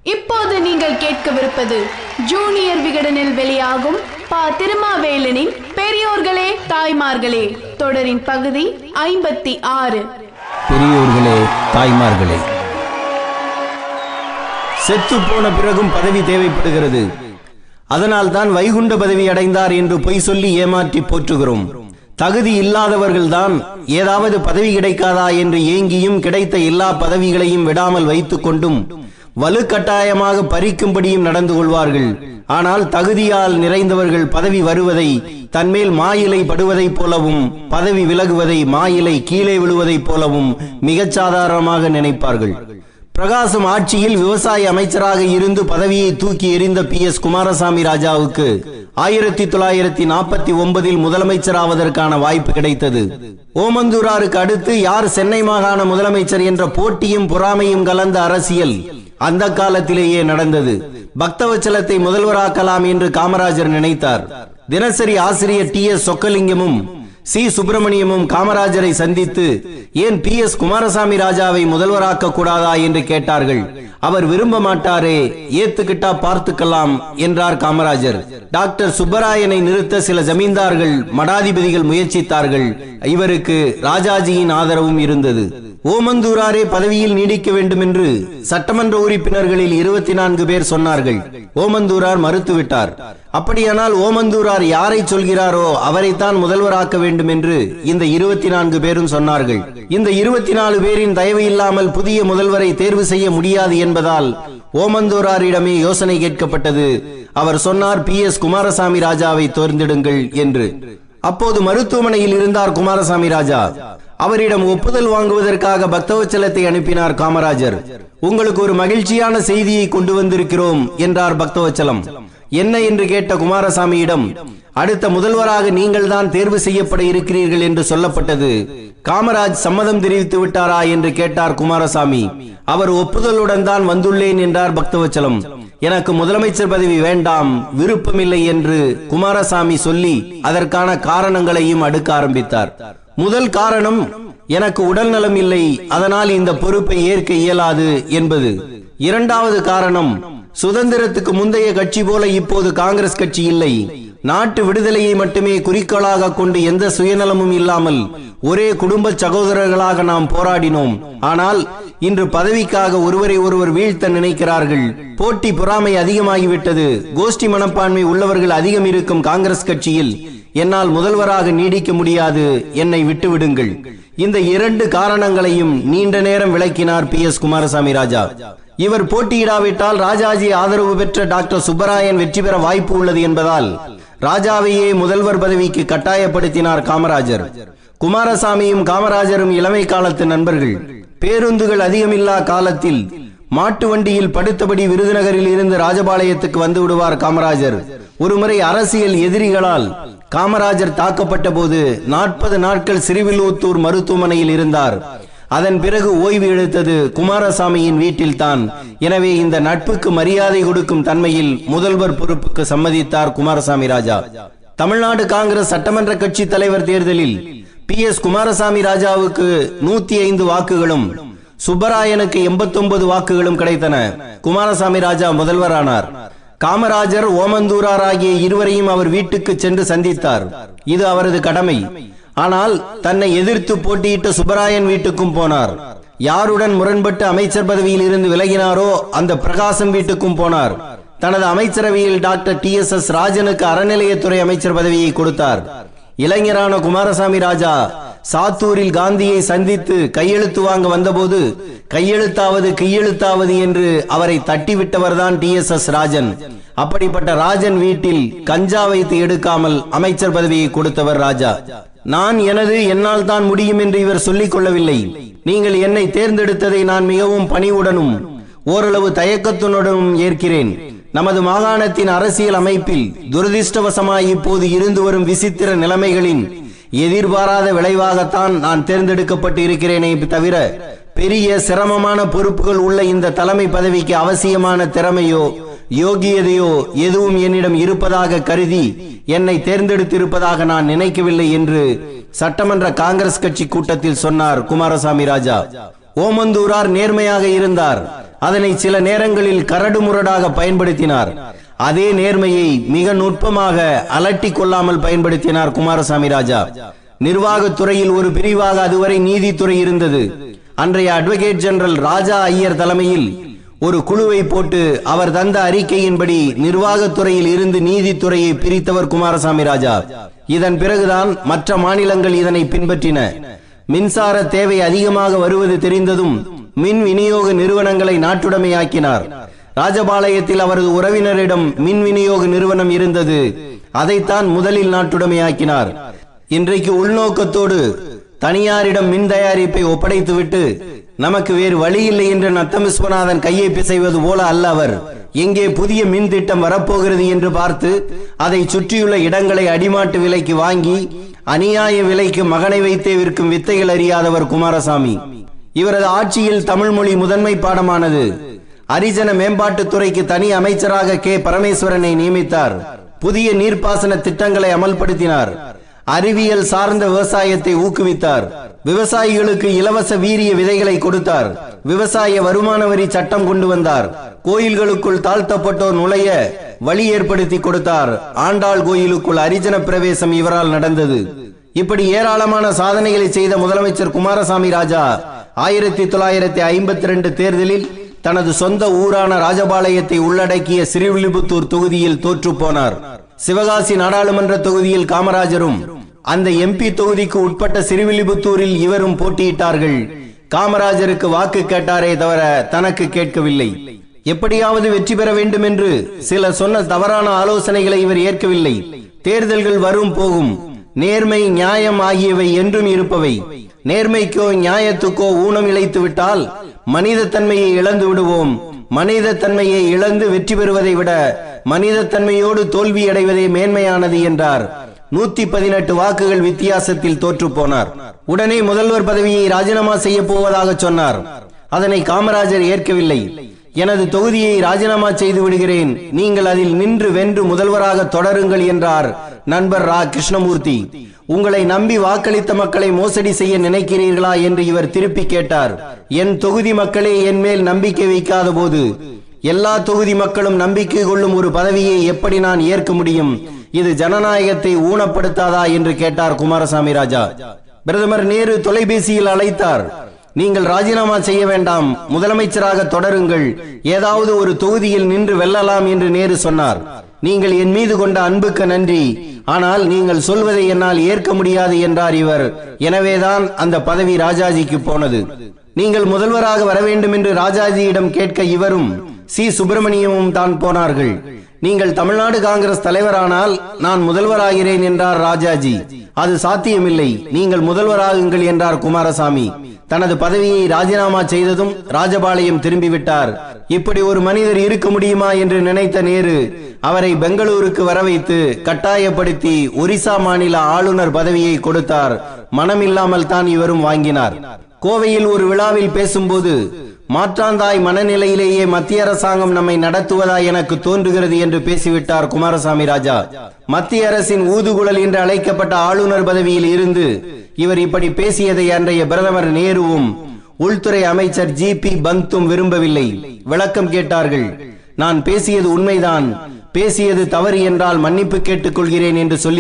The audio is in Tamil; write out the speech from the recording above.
இப்போது நீங்கள் கேட்கவிருப்பது ஜூனியர் விகடனில் வெளியாகும் திருமாவேலனின் பெரியோர்களே தாய்மார்களே தொடரின் பகுதி 56. பெரியோர்களே தாய்மார்களே. செத்து போன பிறகும் பதவி தேவைப்படுகிறது. அதனால் தான் வைகுண்ட பதவி அடைந்தார் என்று பொய் சொல்லி ஏமாற்றி போற்றுகிறோம். தகுதி இல்லாதவர்கள்தான் ஏதாவது பதவி கிடைக்காதா என்று ஏங்கியும் கிடைத்த எல்லா பதவிகளையும் விடாமல் வைத்துக் கொண்டும் வலுக்கட்டாயமாக பறிக்கும்படியும் நடந்து கொள்வார்கள். ஆனால் தகுதியால் நிறைந்தவர்கள் பதவி வருவதை தன்மேல் மாயிலை படுவதைப் போலவும் பதவி விலகுவதை மாயிலை கீழே விழுவதைப் போலவும் மிகச் சாதாரணமாக நினைப்பார்கள். பிரகாசம் ஆட்சியில் விவசாய அமைச்சராக இருந்து பதவியை தூக்கி எறிந்த PS குமாரசாமி ராஜாவுக்கு 1949 முதலமைச்சராவதற்கான வாய்ப்பு கிடைத்தது. ஓமந்தூராருக்கு அடுத்து யார் சென்னை மாகாண முதலமைச்சர் என்ற போட்டியும் பொறாமையும் கலந்த அரசியல் அந்த காலத்திலேயே நடந்தது. பக்தவச்சலத்தை முதல்வராக்கலாம் என்று காமராஜர் நினைத்தார். தினசரி ஆசிரியர் TS சொக்கலிங்கமும் C சுப்பிரமணியமும் காமராஜரை சந்தித்து ஏன் PS குமாரசாமி ராஜாவை முதல்வராக்க கூடாதா என்று கேட்டார்கள். அவர் விரும்ப மாட்டாரே, ஏத்துக்கிட்டா பார்த்துக்கலாம் என்றார் காமராஜர். டாக்டர் சுப்பராயனை நிறுத்த சில ஜமீன்தார்கள் மடாதிபதிகள் முயற்சித்தார்கள். இவருக்கு ராஜாஜியின் ஆதரவும் இருந்தது. ஓமந்தூராரே பதவியில் நீடிக்க வேண்டும் என்று சட்டமன்ற உறுப்பினர்களில் 24 பேர் சொன்னார்கள். ஓமந்தூரார் மறுத்துவிட்டார். அப்படியானால் ஓமந்தூரார் யாரை சொல்கிறாரோ அவரைத்தான் முதல்வராக்க வேண்டும் என்று இந்த 24 பேரும் சொன்னார்கள். இந்த 24 பேரின் தயவு இல்லாமல் புதிய முதல்வரை தேர்வு செய்ய முடியாது என்பதால் ஓமந்தூராரிடமே யோசனை கேட்கப்பட்டது. அவர் சொன்னார், PS குமாரசாமி ராஜாவை தேர்ந்தெடுங்கள் என்று. அப்போது மருத்துவமனையில் இருந்தார் குமாரசாமி ராஜா. அவரிடம் ஒப்புதல் வாங்குவதற்காக பக்தவச்சலத்தை அனுப்பினார் காமராஜர். உங்களுக்கு ஒரு மகிழ்ச்சியான செய்தியை கொண்டு வந்திருக்கிறோம் என்றார் பக்தவச்சலம். என்ன என்று கேட்ட குமாரசாமியிடம், அடுத்த முதல்வராக நீங்கள் தான் தேர்வு செய்யப்பட இருக்கிறீர்கள் என்று சொல்லப்பட்டது. காமராஜ் சம்மதம் தெரிவித்து விட்டாரா என்று கேட்டார் குமாரசாமி. அவர் ஒப்புதலுடன் தான் வந்துள்ளேன் என்றார் பக்தவச்சலம். எனக்கு முதலமைச்சர் பதவி வேண்டாம், விருப்பமில்லை என்று குமாரசாமி சொல்லி அதற்கான காரணங்களையும் அடுக்க ஆரம்பித்தார். முதல் காரணம், எனக்கு உடல் நலம் இல்லை, அதனால் இந்த பொறுப்பை ஏற்க இயலாது என்பது. இரண்டாவது காரணம், சுதந்திரத்துக்கு முந்தைய கட்சி போல இப்போது காங்கிரஸ் கட்சி இல்லை. நாட்டு விடுதலையை மட்டுமே குறிக்கோளாக கொண்டு எந்த சுயநலமும் இல்லாமல் ஒரே குடும்ப சகோதரர்களாக நாம் போராடினோம். ஆனால் இன்று பதவிக்காக ஒருவரை ஒருவர் வீழ்த்த நினைக்கிறார்கள். போட்டி பொறாமை அதிகமாகிவிட்டது. கோஷ்டி மனப்பான்மை உள்ளவர்கள் அதிகம் இருக்கும் காங்கிரஸ் கட்சியில் என்னால் முதல்வராக நீடிக்க முடியாது, என்னை விட்டுவிடுங்கள். இந்த இரண்டு காரணங்களையும் நீண்ட நேரம் விளக்கினார் PS குமாரசாமி ராஜா. இவர் போட்டியிடாவிட்டால் ராஜாஜி ஆதரவு பெற்ற டாக்டர் சுப்பராயன் வெற்றி பெற வாய்ப்பு உள்ளது என்பதால் ராஜாவையே முதல்வர் பதவிக்கு கட்டாயப்படுத்தினார் காமராஜர். குமாரசாமியும் காமராஜரும் இளமை காலத்து நண்பர்கள். பேருந்துகள் அதிகமில்லா காலத்தில் மாட்டு வண்டியில் படுத்தபடி விருதுநகரில் இருந்து ராஜபாளையத்துக்கு வந்து விடுவார் காமராஜர். ஒருமுறை அரசியல் எதிரிகளால் காமராஜர் தாக்கப்பட்ட போது 40 நாட்கள் சிறுவில்லூத்தூர் மருத்துவமனையில் இருந்தார். அதன் பிறகு ஓய்வு எடுத்தது குமாரசாமியின் வீட்டில் தான். எனவே இந்த நட்புக்கு மரியாதை கொடுக்கும் தன்மையில் முதல்வர் பொறுப்புக்கு சம்மதித்தார் குமாரசாமி ராஜா. தமிழ்நாடு காங்கிரஸ் சட்டமன்ற கட்சி தலைவர் தேர்தலில் PS குமாரசாமி ராஜாவுக்கு 105 வாக்குகளும் சுப்பராயனுக்கு 89 வாக்குகளும் கிடைத்தன. குமாரசாமி ராஜா முதல்வரானார். காமராஜர் ஓமந்தூரார் ஆகிய இருவரையும் அவர் வீட்டுக்கு சென்று சந்தித்தார். இது அவரது கடமை. ஆனால் தன்னை எதிர்த்து போட்டியிட்ட சுப்பராயன் வீட்டுக்கும் போனார். யாருடன் முரண்பட்டு அமைச்சர் பதவியில் இருந்து விலகினாரோ அந்த பிரகாசம் வீட்டுக்கும் போனார். தனது அமைச்சரவையில் டாக்டர் TSS ராஜனுக்கு அறநிலையத்துறை அமைச்சர் பதவியை கொடுத்தார். இளைஞரான குமாரசாமி ராஜா சாத்தூரில் காந்தியை சந்தித்து கையெழுத்து வாங்க வந்தபோது கையெழுத்தாவது கையெழுத்தாவது என்று அவரை தட்டிவிட்டவர்தான் TSS ராஜன். அப்படிப்பட்ட ராஜன் வீட்டில் கஞ்சா வைத்து எடுக்காமல் அமைச்சர் பதவியை கொடுத்தவர் ராஜா. நான் எனது என்னால் தான் முடியும் என்று இவர் சொல்லிக் கொள்ளவில்லை. நீங்கள் என்னை தேர்ந்தெடுத்ததை நான் மிகவும் பணிவுடனும் ஓரளவு தயக்கத்துடனும் ஏற்கிறேன். நமது மாகாணத்தின் அரசியல் அமைப்பில் துரதிர்ஷ்டவசமாய் இப்போது இருந்து வரும் விசித்திர நிலைமைகளின் எதிர்பாராத விளைவாகத்தான் நான் தேர்ந்தெடுக்கப்பட்டு இருக்கிறேனே தவிர பெரிய சிரமமான பொறுப்புகள் உள்ள இந்த தலைமை பதவிக்கு அவசியமான திறமையோ யோகியதையோ எதுவும் என்னிடம் இருப்பதாக கருதி என்னை தேர்ந்தெடுத்திருப்பதாக நான் நினைக்கவில்லை என்று சட்டமன்ற காங்கிரஸ் கட்சி கூட்டத்தில் சொன்னார் குமாரசாமி ராஜா. ஓமந்தூரார் நேர்மையாக இருந்தார். அதனை சில நேரங்களில் கரடுமுரடாக பயன்படுத்தினார். அதே நேர்மையை மிக நுட்பமாக அலட்டி கொள்ளாமல் பயன்படுத்தினார் குமாரசாமி ராஜா. நிர்வாகத்துறையில் ஒரு பிரிவாக அதுவரை நீதித்துறை இருந்தது. அன்றைய அட்வொகேட் ஜெனரல் ராஜா ஐயர் தலைமையில் ஒரு குழுவை போட்டு அவர் தந்த அறிக்கையின்படி நிர்வாகத்துறையில் இருந்து நீதித்துறையை பிரித்தவர் குமாரசாமி ராஜா. இதன் பிறகுதான் மற்ற மாநிலங்கள் இதனை பின்பற்றின. மின்சார தேவை அதிகமாக வருவது தெரிந்ததும் மின் விநியோக நிறுவனங்களை நாட்டுடைமையாக்கினார். ராஜபாளையத்தில் அவரது உறவினரிடம் மின் விநியோக நிறுவனம் இருந்தது. அதைத்தான் முதலில் நாட்டுடைமையாக்கினார். இன்றைக்கு உள்நோக்கத்தோடு தனியாரிடம் மின் தயாரிப்பை ஒப்படைத்துவிட்டு நமக்கு வேறு வழி இல்லை என்று நத்தம் விஸ்வநாதன் கையை பிசைவது போல அல்ல அவர். எங்கே புதிய மின் திட்டம் வரப்போகிறது என்று பார்த்து அதை சுற்றியுள்ள இடங்களை அடிமாட்டு விலைக்கு வாங்கி அநியாய விலைக்கு மகனை வைத்தே விற்கும் வித்தைகள் அறியாதவர் குமாரசாமி. இவரது ஆட்சியில் தமிழ் மொழி முதன்மை பாடமானது. ஹரிஜன மேம்பாட்டுத்துறைக்கு தனி அமைச்சராக கே பரமேஸ்வரனை நியமித்தார். புதிய நீர்ப்பாசன திட்டங்களை அமல்படுத்தினார். அறிவியல் சார்ந்த விவசாயத்தை ஊக்குவித்தார். விவசாயிகளுக்கு இலவச வீரிய விதைகளை கொடுத்தார். விவசாய வருமான வரி சட்டம் கொண்டு வந்தார். கோயில்களுக்குள் தாழ்த்தப்பட்டோர் நுழைய வழி ஏற்படுத்தி கொடுத்தார். ஆண்டாள் கோயிலுக்குள் ஹரிஜன பிரவேசம் இவரால் நடந்தது. இப்படி ஏராளமான சாதனைகளை செய்த முதலமைச்சர் குமாரசாமி ராஜா 1952 தேர்தலில் தனது சொந்த ஊரான ராஜபாளையத்தை உள்ளடக்கிய ஸ்ரீவில்லிபுத்தூர் தொகுதியில் தோற்று போனார். சிவகாசி நாடாளுமன்ற தொகுதியில் காமராஜரும் அந்த எம்பி தொகுதிக்கு உட்பட்ட ஸ்ரீவில்லிபுத்தூரில் இவரும் போட்டியிட்டார்கள். காமராஜருக்கு வாக்கு கேட்டாரே தவிர தனக்கு கேட்கவில்லை. எப்படியாவது வெற்றி பெற வேண்டும் என்று சிலர் சொன்ன தவறான ஆலோசனைகளை இவர் ஏற்கவில்லை. தேர்தல்கள் வரும் போகும், நேர்மை நியாயம் ஆகியவை என்றும் இருப்பவை. நேர்மைக்கோ நியாயத்துக்கோ ஊனம் இழைத்து விட்டால் மனித தன்மையை இழந்து விடுவோம். மனித தன்மையை இழந்து வெற்றி பெறுவதை விட மனித தன்மையோடு தோல்வி அடைவதே மேன்மையானது என்றார். 118 வாக்குகள் வித்தியாசத்தில் தோற்று போனார். உடனே முதல்வர் பதவியை ராஜினாமா செய்ய போவதாக சொன்னார். அதனை காமராஜர் ஏற்கவில்லை. எனது தொகுதியை ராஜினாமா செய்து விடுகிறேன், நீங்கள் அதில் நின்று வென்று முதல்வராக தொடருங்கள் என்றார் நண்பர் ரா கிருஷ்ணமூர்த்தி. உங்களை நம்பி வாக்களித்த மக்களை மோசடி செய்ய நினைக்கிறீர்களா என்று இவர் திருப்பி கேட்டார். என் தொகுதி மக்களே என் மேல் நம்பிக்கை வைக்காத போது எல்லா தொகுதி மக்களும் நம்பிக்கை கொள்ளும் ஒரு பதவியை எப்படி நான் ஏற்க முடியும்? இது ஜனநாயகத்தை ஊனப்படுத்தாதா என்று கேட்டார் குமாரசாமி ராஜா. பிரதமர் நேரு தொலைபேசியில் அழைத்தார். நீங்கள் ராஜினாமா செய்ய வேண்டாம், முதலமைச்சராக தொடருங்கள், ஏதாவது ஒரு தொகுதியில் நின்று வெல்லலாம் என்று நேரு சொன்னார். நீங்கள் என் மீது கொண்ட அன்புக்கு நன்றி, ஆனால் நீங்கள் சொல்வதை என்னால் ஏற்க முடியாது என்றார் இவர். எனவேதான் அந்த பதவி ராஜாஜிக்கு போனது. நீங்கள் முதல்வராக வர வேண்டும் என்று ராஜாஜியிடம் கேட்க இவரும் சி சுப்பிரமணியமும் தான் போனார்கள். நீங்கள் தமிழ்நாடு காங்கிரஸ் தலைவரானால் நான் முதல்வராகிறேன் என்றார் ராஜாஜி. அது சாத்தியமில்லை, நீங்கள் முதல்வராகுங்கள் என்றார் குமாரசாமி. தனது பதவியை ராஜினாமா செய்ததும் ராஜபாளையம் திரும்பிவிட்டார். இப்படி ஒரு மனிதர் இருக்க முடியுமா என்று நினைத்த நேரு அவரை பெங்களூருக்கு வர வைத்து கட்டாயப்படுத்தி ஒரிசா மாநில ஆளுநர் பதவியை கொடுத்தார். மனமில்லாமல் தான் இவரும் வாங்கினார். கோவையில் ஒரு விழாவில் பேசும்போது மாற்றாந்தாய் மனநிலையிலேயே மத்திய அரசாங்கம் நம்மை நடத்துவதா எனக்கு தோன்றுகிறது என்று பேசிவிட்டார் குமாரசாமி ராஜா. மத்திய அரசின் ஊதுகுழல் என்று அழைக்கப்பட்ட ஆளுநர் பதவியில் இருந்து இவர் இப்படி பேசியதை அன்றைய பிரதமர் நேருவும் உள்துறை அமைச்சர் ஜி.பி. பந்தும் விரும்பவில்லை. விளக்கம் கேட்டார்கள். நான் பேசியது உண்மைதான், பேசியது தவறு என்றால் மன்னிப்பு கேட்டுக் கொள்கிறேன் என்று சொல்லி